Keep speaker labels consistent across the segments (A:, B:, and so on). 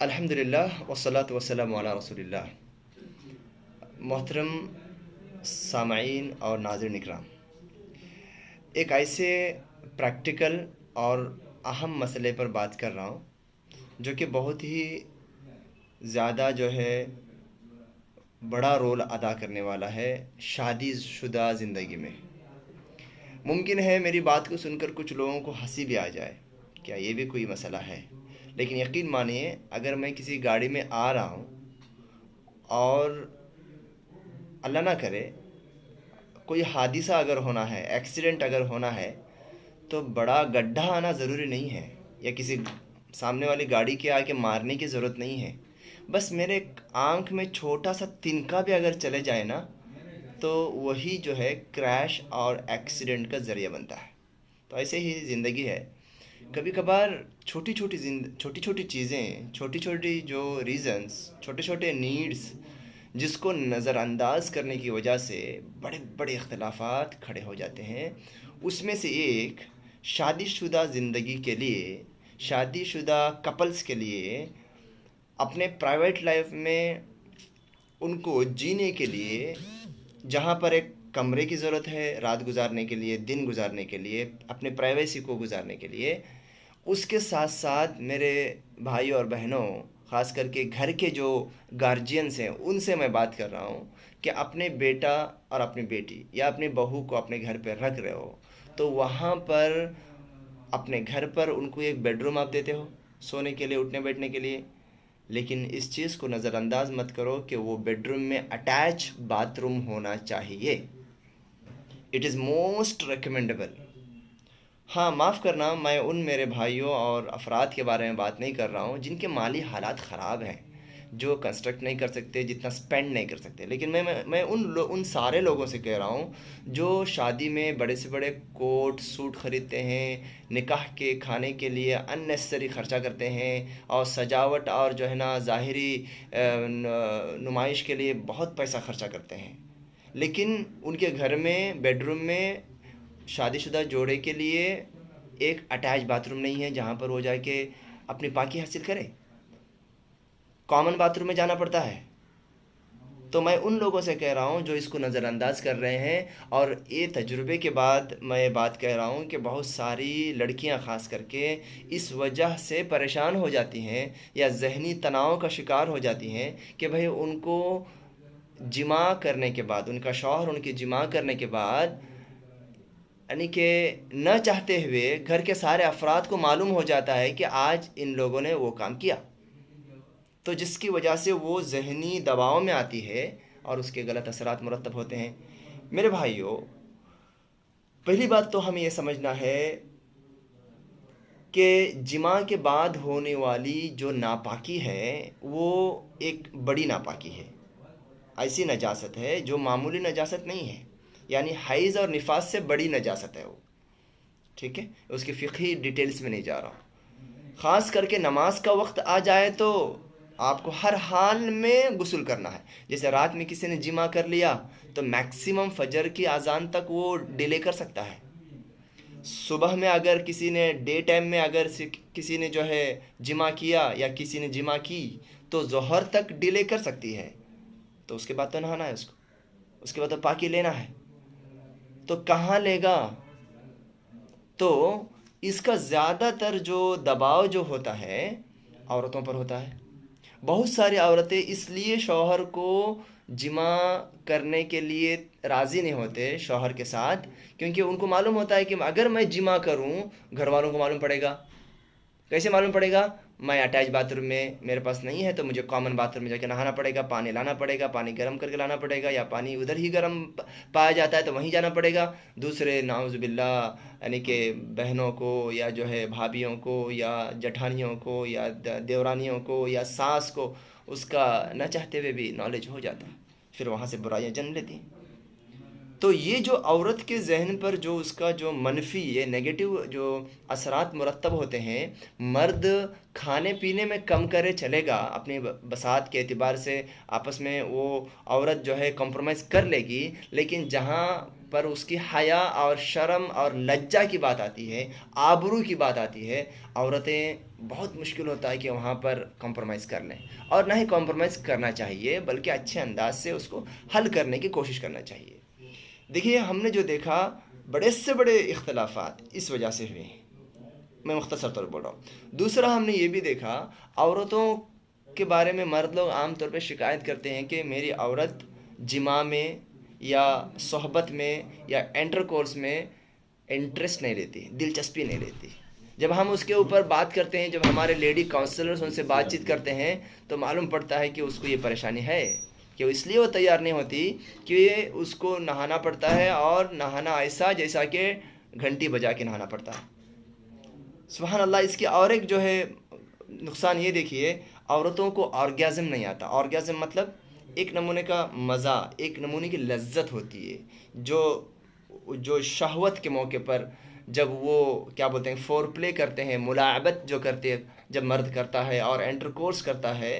A: الحمدللہ والصلاة والسلام علی رسول اللہ۔ محترم سامعین اور ناظرین اکرام، ایک ایسے پریکٹیکل اور اہم مسئلے پر بات کر رہا ہوں جو کہ بہت ہی زیادہ بڑا رول ادا کرنے والا ہے شادی شدہ زندگی میں۔ ممکن ہے میری بات کو سن کر کچھ لوگوں کو ہنسی بھی آ جائے، کیا یہ بھی کوئی مسئلہ ہے؟ لیکن یقین مانیے، اگر میں کسی گاڑی میں آ رہا ہوں اور اللہ نہ کرے کوئی حادثہ اگر ہونا ہے، ایکسیڈنٹ اگر ہونا ہے، تو بڑا گڈھا آنا ضروری نہیں ہے، یا کسی سامنے والی گاڑی کے آ کے مارنے کی ضرورت نہیں ہے۔ بس میرے آنکھ میں چھوٹا سا تنکا بھی اگر چلے جائے نا، تو وہی کریش اور ایکسیڈنٹ کا ذریعہ بنتا ہے۔ تو ایسے ہی زندگی ہے، کبھی کبھار چھوٹی چھوٹی چیزیں، چھوٹی چھوٹی جو ریزنز، چھوٹے چھوٹے نیڈز، جس کو نظر انداز کرنے کی وجہ سے بڑے بڑے اختلافات کھڑے ہو جاتے ہیں۔ اس میں سے ایک شادی شدہ زندگی کے لیے، شادی شدہ کپلز کے لیے اپنے پرائیویٹ لائف میں ان کو جینے کے لیے، جہاں پر ایک کمرے کی ضرورت ہے رات گزارنے کے لیے، دن گزارنے کے لیے، اپنے پرائیویسی کو گزارنے کے لیے، اس کے ساتھ ساتھ میرے بھائیوں اور بہنوں، خاص کر کے گھر کے جو گارجینس ہیں، ان سے میں بات کر رہا ہوں کہ اپنے بیٹا اور اپنی بیٹی یا اپنی بہو کو اپنے گھر پہ رکھ رہے ہو، تو وہاں پر اپنے گھر پر ان کو ایک بیڈ روم آپ دیتے ہو سونے کے لیے، اٹھنے بیٹھنے کے لیے، لیکن اس چیز کو نظر انداز مت کرو کہ وہ بیڈ روم میں اٹیچ باتھ روم ہونا چاہیے۔ It is most recommendable. ہاں، معاف کرنا، میں ان میرے بھائیوں اور افراد کے بارے میں بات نہیں کر رہا ہوں جن کے مالی حالات خراب ہیں، جو کنسٹرکٹ نہیں کر سکتے، جتنا سپینڈ نہیں کر سکتے، لیکن میں ان سارے لوگوں سے کہہ رہا ہوں جو شادی میں بڑے سے بڑے کوٹ سوٹ خریدتے ہیں، نکاح کے کھانے کے لیے اننیسسری خرچہ کرتے ہیں، اور سجاوٹ اور ظاہری نمائش کے لیے بہت پیسہ خرچہ کرتے ہیں، لیکن ان کے گھر میں بیڈ روم میں شادی شدہ جوڑے کے لیے ایک اٹیچ باتھ روم نہیں ہے جہاں پر وہ جا کے اپنی پاکی حاصل کرے، کامن باتھ روم میں جانا پڑتا ہے۔ تو میں ان لوگوں سے کہہ رہا ہوں جو اس کو نظر انداز کر رہے ہیں، اور یہ تجربے کے بعد میں یہ بات کہہ رہا ہوں کہ بہت ساری لڑکیاں خاص کر کے اس وجہ سے پریشان ہو جاتی ہیں یا ذہنی تناؤ کا شکار ہو جاتی ہیں کہ بھئی ان کو جمع کرنے کے بعد، ان کا شوہر ان کی جمع کرنے کے بعد، یعنی کہ نہ چاہتے ہوئے گھر کے سارے افراد کو معلوم ہو جاتا ہے کہ آج ان لوگوں نے وہ کام کیا، تو جس کی وجہ سے وہ ذہنی دباؤ میں آتی ہے اور اس کے غلط اثرات مرتب ہوتے ہیں۔ میرے بھائیوں، پہلی بات تو ہمیں یہ سمجھنا ہے کہ جمع کے بعد ہونے والی جو ناپاکی ہے وہ ایک بڑی ناپاکی ہے، ایسی نجاست ہے جو معمولی نجاست نہیں ہے، یعنی حیض اور نفاس سے بڑی نجاست ہے وہ، ٹھیک ہے؟ اس کی فقہی ڈیٹیلز میں نہیں جا رہا ہوں۔ خاص کر کے نماز کا وقت آ جائے تو آپ کو ہر حال میں غسل کرنا ہے۔ جیسے رات میں کسی نے جمع کر لیا تو میکسیمم فجر کی اذان تک وہ ڈیلے کر سکتا ہے۔ صبح میں اگر کسی نے ڈے ٹائم میں اگر کسی نے جمع کیا یا کسی نے جمع کی تو ظہر تک ڈیلے کر سکتی ہے، تو اس کے بعد تو نہانا ہے اس کے بعد تو پاکی لینا ہے، تو کہاں لے گا؟ تو اس کا زیادہ تر جو دباؤ جو ہوتا ہے عورتوں پر ہوتا ہے۔ بہت ساری عورتیں اس لیے شوہر کو جمع کرنے کے لیے راضی نہیں ہوتے شوہر کے ساتھ، کیونکہ ان کو معلوم ہوتا ہے کہ اگر میں جمع کروں، گھر والوں کو معلوم پڑے گا۔ کیسے معلوم پڑے گا؟ میں اٹیچ باتھ روم میں میرے پاس نہیں ہے تو مجھے کامن باتھ روم میں جا کے نہانا پڑے گا، پانی لانا پڑے گا، پانی گرم کر کے لانا پڑے گا، یا پانی ادھر ہی گرم پایا جاتا ہے تو وہیں جانا پڑے گا۔ دوسرے نعوذ باللہ، یعنی کہ بہنوں کو یا بھابھیوں کو یا جٹھانیوں کو یا دیورانیوں کو یا ساس کو اس کا نہ چاہتے ہوئے بھی نالج ہو جاتا ہے، پھر وہاں سے برائیاں جنم لیتی ہیں۔ تو یہ جو عورت کے ذہن پر جو اس کا جو منفی، یہ نیگیٹو جو اثرات مرتب ہوتے ہیں، مرد کھانے پینے میں کم کرے چلے گا، اپنی بساط کے اعتبار سے آپس میں وہ عورت کمپرومائز کر لے گی، لیکن جہاں پر اس کی حیا اور شرم اور لجہ کی بات آتی ہے، آبرو کی بات آتی ہے، عورتیں بہت مشکل ہوتا ہے کہ وہاں پر کمپرومائز کر لیں، اور نہ ہی کمپرومائز کرنا چاہیے بلکہ اچھے انداز سے اس کو حل کرنے کی کوشش کرنا چاہیے۔ دیکھیے ہم نے جو دیکھا بڑے سے بڑے اختلافات اس وجہ سے ہوئے ہیں، میں مختصر طور پر بول رہا ہوں۔ دوسرا ہم نے یہ بھی دیکھا عورتوں کے بارے میں مرد لوگ عام طور پہ شکایت کرتے ہیں کہ میری عورت جماع میں یا صحبت میں یا انٹر کورس میں انٹرسٹ نہیں لیتی، دلچسپی نہیں لیتی۔ جب ہم اس کے اوپر بات کرتے ہیں، جب ہمارے لیڈی کاؤنسلرز ان سے بات چیت کرتے ہیں تو معلوم پڑتا ہے کہ اس کو یہ پریشانی ہے، کہ اس لیے وہ تیار نہیں ہوتی کہ اس کو نہانا پڑتا ہے، اور نہانا ایسا جیسا کہ گھنٹی بجا کے نہانا پڑتا ہے۔ سبحان اللہ۔ اس کی اور ایک جو ہے نقصان یہ دیکھیے، عورتوں کو آرگیزم نہیں آتا۔ آرگیزم مطلب ایک نمونے کا مزہ، ایک نمونے کی لذت ہوتی ہے جو شہوت کے موقع پر جب وہ کیا بولتے ہیں فور پلے کرتے ہیں، ملاعبت جو کرتے ہیں جب مرد کرتا ہے اور انٹر کورس کرتا ہے،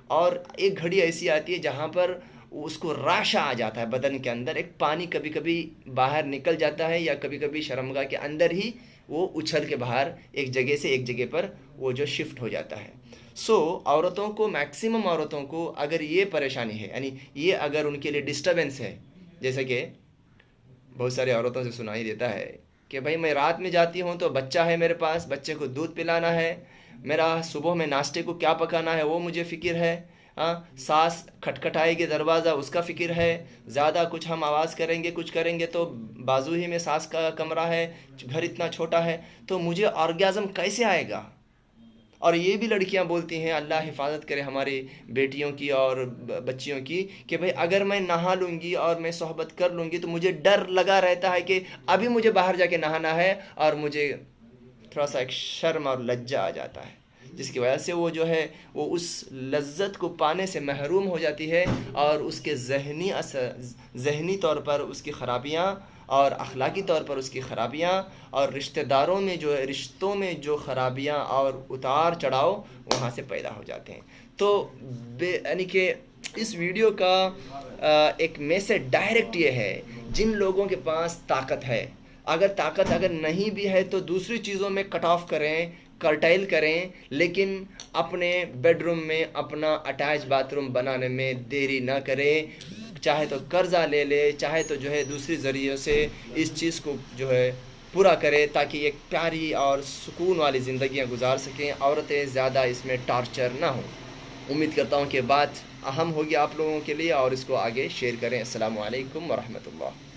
A: اور ایک گھڑی ایسی آتی ہے جہاں پر اس کو راشہ آ جاتا ہے بدن کے اندر، ایک پانی کبھی کبھی باہر نکل جاتا ہے یا کبھی کبھی شرمگاہ کے اندر ہی وہ اچھل کے باہر ایک جگہ سے ایک جگہ پر وہ جو شفٹ ہو جاتا ہے۔ عورتوں کو، میکسیمم عورتوں کو اگر یہ پریشانی ہے، یعنی یہ اگر ان کے لیے ڈسٹربنس ہے، جیسے کہ بہت ساری عورتوں سے سنائی دیتا ہے کہ بھائی میں رات میں جاتی ہوں تو بچہ ہے میرے پاس، بچے کو دودھ پلانا ہے، میرا صبح میں ناشتے کو کیا پکانا ہے وہ مجھے فکر ہے، ساس کھٹکھٹائے گی دروازہ اس کا فکر ہے، زیادہ کچھ ہم آواز کریں گے کچھ کریں گے تو بازو ہی میں ساس کا کمرہ ہے، گھر اتنا چھوٹا ہے، تو مجھے آرگیزم کیسے آئے گا؟ اور یہ بھی لڑکیاں بولتی ہیں، اللہ حفاظت کرے ہماری بیٹیوں کی اور بچیوں کی، کہ بھئی اگر میں نہا لوں گی اور میں صحبت کر لوں گی تو مجھے ڈر لگا رہتا ہے کہ ابھی مجھے باہر جا کے نہانا ہے، اور مجھے تھوڑا سا ایک شرم اور لجہ آ جاتا ہے، جس کی وجہ سے وہ جو ہے وہ اس لذت کو پانے سے محروم ہو جاتی ہے، اور اس کے ذہنی طور پر اس کی خرابیاں، اور اخلاقی طور پر اس کی خرابیاں، اور رشتوں میں جو خرابیاں اور اتار چڑھاؤ وہاں سے پیدا ہو جاتے ہیں۔ تو یعنی کہ اس ویڈیو کا ایک میسج ڈائریکٹ یہ ہے، جن لوگوں کے پاس طاقت ہے، اگر نہیں بھی ہے تو دوسری چیزوں میں کٹ آف کریں، کرٹائل کریں، لیکن اپنے بیڈ روم میں اپنا اٹیچ باتھ روم بنانے میں دیری نہ کریں، چاہے تو قرضہ لے لے، چاہے تو جو ہے دوسری ذریعوں سے اس چیز کو جو ہے پورا کرے، تاکہ ایک پیاری اور سکون والی زندگیاں گزار سکیں، عورتیں زیادہ اس میں ٹارچر نہ ہوں۔ امید کرتا ہوں کہ بات اہم ہوگی آپ لوگوں کے لیے، اور اس کو آگے شیئر کریں۔ السلام علیکم ورحمۃ اللہ۔